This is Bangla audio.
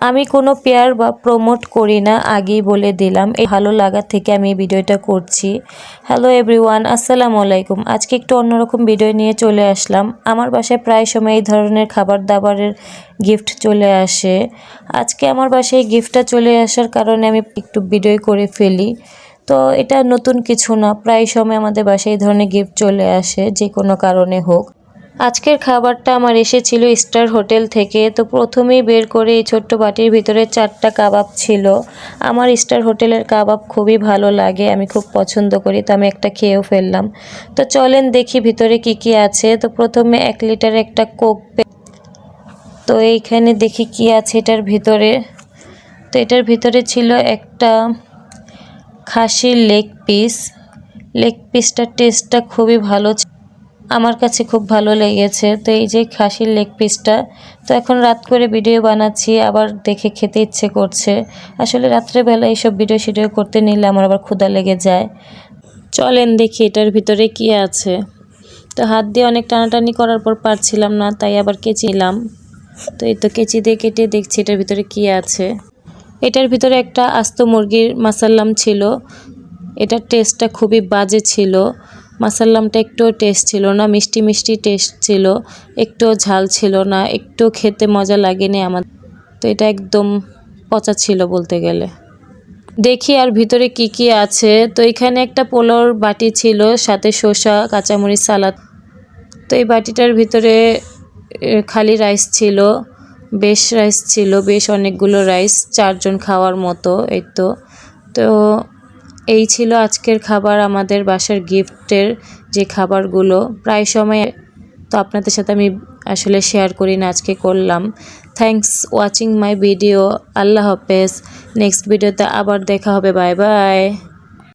আমি কোনো পেয়ার বা প্রমোট করি না, আগেই বলে দিলাম। এই ভালো লাগা থেকে আমি এই ভিডিওটা করছি। হ্যালো এভরিওয়ান, আসসালামু আলাইকুম। আজকে একটু অন্যরকম ভিডিও নিয়ে চলে আসলাম। আমার বাসায় প্রায় সময় এই ধরনের খাবার দাবারের গিফট চলে আসে। আজকে আমার বাসায় গিফটটা চলে আসার কারণে আমি একটু ভিডিও করে ফেলি। তো এটা নতুন কিছু না, প্রায় সময় আমাদের বাসায় এই ধরনের গিফট চলে আসে, যে কোনো কারণে হোক। আজকের খাবারটা আমার এসেছিল স্টার হোটেল থেকে। তো প্রথমেই বের করে এই ছোট্ট বাটির ভিতরে 4টা কাবাব ছিল। আমার স্টার হোটেলের কাবাব খুবই ভালো লাগে, আমি খুব পছন্দ করি, তো আমি একটা খেয়েও ফেললাম। তো চলেন দেখি ভিতরে কি কি আছে। তো প্রথমে 1 লিটার একটা কোক, তো এইখানে দেখি কি আছে এটার ভিতরে। তো এটার ভিতরে ছিল একটা খাসির লেগ পিস। লেগ পিসটার টেস্টটা খুবই ভালো, আমার কাছে খুব ভালো লেগেছে। তো এই যে খাসির লেগ পিসটা, তো এখন রাত করে ভিডিও বানাচ্ছি, আবার দেখে খেতে ইচ্ছে করছে। আসলে রাত্রেবেলা এইসব ভিডিও করতে নিলে আমার আবার ক্ষুধা লেগে যায়। চলেন দেখি এটার ভিতরে কি আছে। তো হাত দিয়ে অনেক টানাটানি করার পর পারছিলাম না, তাই আবার কেচি নিলাম। তো এই তো কেচি দিয়ে কেটে দেখছি এটার ভিতরে কি আছে। এটার ভিতরে একটা আস্ত মুরগির মাসাল্লাম ছিল। এটার টেস্টটা খুবই বাজে ছিল। মাসাল্লামটা একটুও টেস্ট ছিল না, মিষ্টি মিষ্টি টেস্ট ছিল, একটুও ঝাল ছিল না, একটু খেতে মজা লাগেনি আমার। তো এটা একদম পচা ছিল বলতে গেলে। দেখি আর ভিতরে কি কি আছে। তো এখানে একটা পোলাওর বাটি ছিল, সাথে শসা, কাঁচামরিচ, সালাদ। তো এই বাটিটার ভিতরে খালি রাইস ছিল, বেশ রাইস ছিল, বেশ অনেকগুলো রাইস, 4 জন খাওয়ার মতো। এই তো তো এই ছিল আজকের খাবার, আমাদের বাসার গিফটের যে খাবারগুলো প্রায় সময়। তো আপনাদের সাথে আমি আসলে শেয়ার করি না, আজকে করলাম। Thanks watching my video. আল্লাহ হাফেজ। নেক্সট ভিডিওতে আবার দেখা হবে। Bye by.